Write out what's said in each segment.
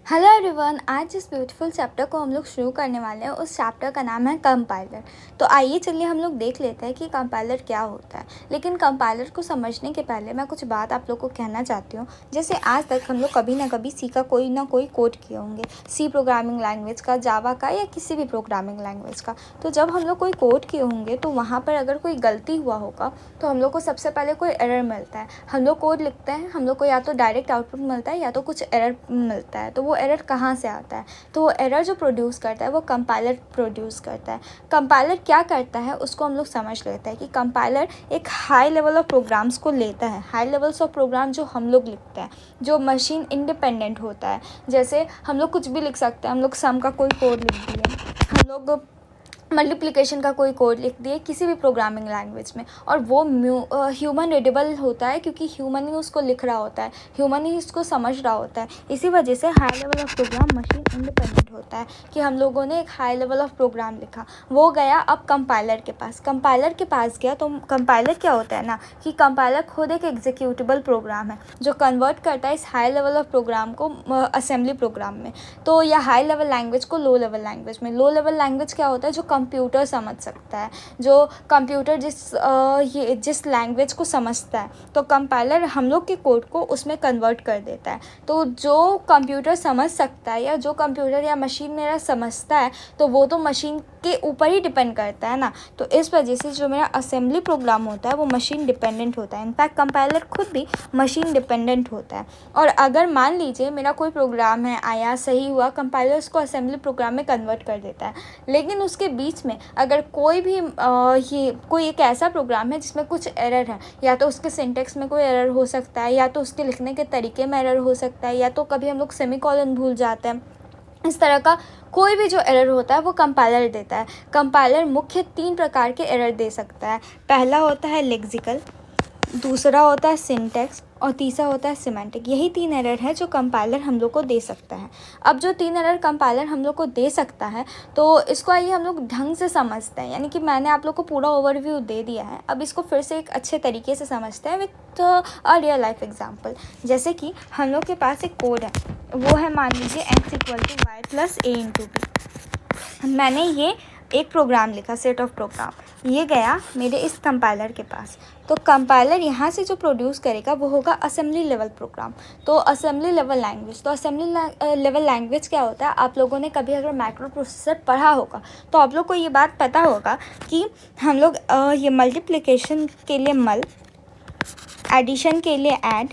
Hello everyone, आज जिस beautiful chapter को हम लोग शुरू करने वाले हैं उस चैप्टर का नाम है कंपाइलर। तो आइए चलिए हम लोग देख लेते हैं कि कंपाइलर क्या होता है। लेकिन कंपाइलर को समझने के पहले मैं कुछ बात आप लोग को कहना चाहती हूँ। जैसे आज तक हम लोग कभी ना कभी सी का कोई ना कोई कोड किए होंगे, सी प्रोग्रामिंग लैंग्वेज का, जावा का या किसी भी प्रोग्रामिंग लैंग्वेज का। तो जब हम लोग कोई कोड किए होंगे तो वहाँ पर अगर कोई गलती हुआ होगा तो हम लोग को सबसे पहले कोई एरर मिलता है। हम लोग कोड लिखते हैं, हम लोग को या तो डायरेक्ट आउटपुट मिलता है या तो कुछ एरर मिलता है। तो वो एरर कहाँ से आता है? तो वो एरर जो प्रोड्यूस करता है वो कंपाइलर प्रोड्यूस करता है। कंपाइलर क्या करता है उसको हम लोग समझ लेते हैं कि कंपाइलर एक हाई लेवल ऑफ प्रोग्राम्स को लेता है। हाई लेवल्स ऑफ प्रोग्राम जो हम लोग लिखते हैं, जो मशीन इंडिपेंडेंट होता है। जैसे हम लोग कुछ भी लिख सकते हैं, हम लोग सम का कोई कोड लिख दिए, हम लोग मल्टीप्लिकेशन का कोई कोड लिख दिए किसी भी प्रोग्रामिंग लैंग्वेज में, और वो ह्यूमन रीडेबल होता है क्योंकि ह्यूमन ही उसको लिख रहा होता है, ह्यूमन ही उसको समझ रहा होता है। इसी वजह से high level of program machine independent होता है कि हम लोगों ने एक हाई लेवल ऑफ प्रोग्राम लिखा, वो गया अब कंपाइलर के पास। कंपाइलर के पास गया तो कंपाइलर क्या होता है ना कि कंपाइलर खुद एक एग्जीक्यूटेबल प्रोग्राम है जो कन्वर्ट करता है इस हाई लेवल ऑफ प्रोग्राम को असेंबली प्रोग्राम में। तो या हाई लेवल लैंग्वेज को लो लेवल लैंग्वेज में। लो लेवल लैंग्वेज क्या होता है? जो कंप्यूटर समझ सकता है, जो कंप्यूटर जिस लैंग्वेज को समझता है, तो कंपाइलर हम लोग के कोड को उसमें कन्वर्ट कर देता है। तो जो कंप्यूटर समझ सकता है या जो कंप्यूटर या मशीन मेरा समझता है, तो वो तो मशीन के ऊपर ही डिपेंड करता है ना। तो इस वजह से जो मेरा असेंबली प्रोग्राम होता है वो मशीन डिपेंडेंट होता है। इनफैक्ट कंपाइलर खुद भी मशीन डिपेंडेंट होता है। और अगर मान लीजिए मेरा कोई प्रोग्राम है, आया, सही हुआ, कंपाइलर उसको असेंबली प्रोग्राम में कन्वर्ट कर देता है। लेकिन उसके बीच में अगर कोई भी कोई एक ऐसा प्रोग्राम है जिसमें कुछ एरर है, या तो उसके सिंटेक्स में कोई एरर हो सकता है, या तो उसके लिखने के तरीके में एरर हो सकता है, या तो कभी हम लोग सेमीकोलन भूल जाते हैं, इस तरह का कोई भी जो एरर होता है वो कंपाइलर देता है। कंपाइलर मुख्य 3 प्रकार के एरर दे सकता है। पहला होता है लेक्सिकल, दूसरा होता है सिंटेक्स और तीसरा होता है सिमेंटिक। यही 3 एरर है जो कंपाइलर हम लोग को दे सकता है। अब जो 3 एरर कंपाइलर हम लोग को दे सकता है तो इसको आइए हम लोग ढंग से समझते हैं। यानी कि मैंने आप लोग को पूरा ओवरव्यू दे दिया है, अब इसको फिर से एक अच्छे तरीके से समझते हैं with a real life example. जैसे कि हम लोग के पास एक कोड है, वो है मान लीजिए x=y + a × b। मैंने ये एक प्रोग्राम लिखा, सेट ऑफ प्रोग्राम, ये गया मेरे इस कंपाइलर के पास। तो कंपाइलर यहाँ से जो प्रोड्यूस करेगा वो होगा असेंबली लेवल प्रोग्राम, तो असेंबली लेवल लैंग्वेज। तो असेंबली लेवल लैंग्वेज क्या होता है? आप लोगों ने कभी अगर माइक्रो प्रोसेसर पढ़ा होगा तो आप लोग को ये बात पता होगा कि हम लोग ये मल्टीप्लिकेशन के लिए मल, एडिशन के लिए ऐड,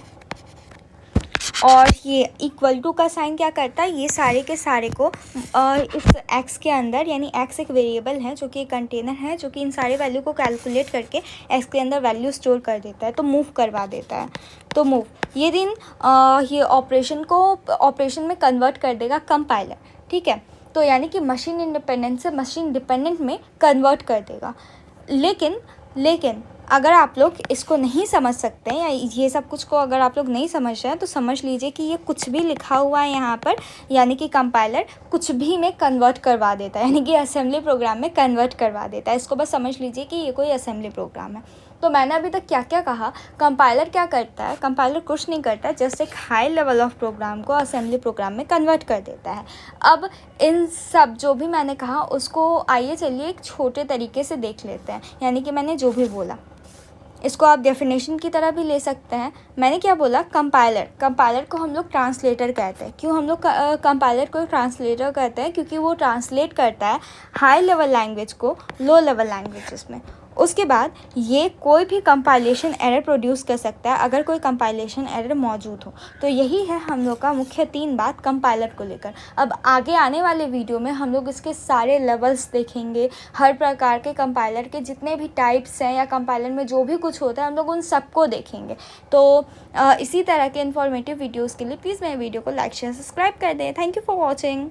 और ये इक्वल टू का साइन क्या करता है? ये सारे के सारे को इस x के अंदर, यानी x एक वेरिएबल है जो कि एक कंटेनर है जो कि इन सारे वैल्यू को कैलकुलेट करके x के अंदर वैल्यू स्टोर कर देता है, तो मूव करवा देता है। तो मूव ये ये ऑपरेशन को ऑपरेशन में कन्वर्ट कर देगा कंपाइलर, ठीक है। तो यानी कि मशीन इंडिपेंडेंट से मशीन डिपेंडेंट में कन्वर्ट कर देगा। लेकिन अगर आप लोग इसको नहीं समझ सकते हैं या ये सब कुछ को अगर आप लोग नहीं समझ रहे हैं तो समझ लीजिए कि ये कुछ भी लिखा हुआ है यहाँ पर, यानी कि कंपाइलर कुछ भी में कन्वर्ट करवा देता है, यानी कि असेंबली प्रोग्राम में कन्वर्ट करवा देता है। इसको बस समझ लीजिए कि ये कोई असेंबली प्रोग्राम है। तो मैंने अभी तक क्या क्या कहा? कंपाइलर क्या करता है? कंपाइलर कुछ नहीं करता, जस्ट एक हाई लेवल ऑफ प्रोग्राम को असेंबली प्रोग्राम में कन्वर्ट कर देता है। अब इन सब जो भी मैंने कहा उसको आइए चलिए एक छोटे तरीके से देख लेते हैं। यानी कि मैंने जो भी बोला इसको आप डेफिनेशन की तरह भी ले सकते हैं। मैंने क्या बोला? कंपाइलर को हम लोग ट्रांसलेटर कहते हैं। क्यों हम लोग कंपाइलर को ट्रांसलेटर कहते हैं? क्योंकि वो ट्रांसलेट करता है हाई लेवल लैंग्वेज को लो लेवल लैंग्वेजेस में। उसके बाद ये कोई भी कंपाइलेशन एरर प्रोड्यूस कर सकता है अगर कोई कंपाइलेशन एरर मौजूद हो। तो यही है हम लोग का मुख्य 3 बात कंपाइलर को लेकर। अब आगे आने वाले वीडियो में हम लोग इसके सारे लेवल्स देखेंगे, हर प्रकार के कंपाइलर के जितने भी टाइप्स हैं या कंपाइलर में जो भी कुछ होता है हम लोग उन सबको देखेंगे। तो इसी तरह के इन्फॉर्मेटिव वीडियोज़ के लिए प्लीज़ मेरे वीडियो को लाइक शेयर सब्सक्राइब कर दें। Thank you for watching.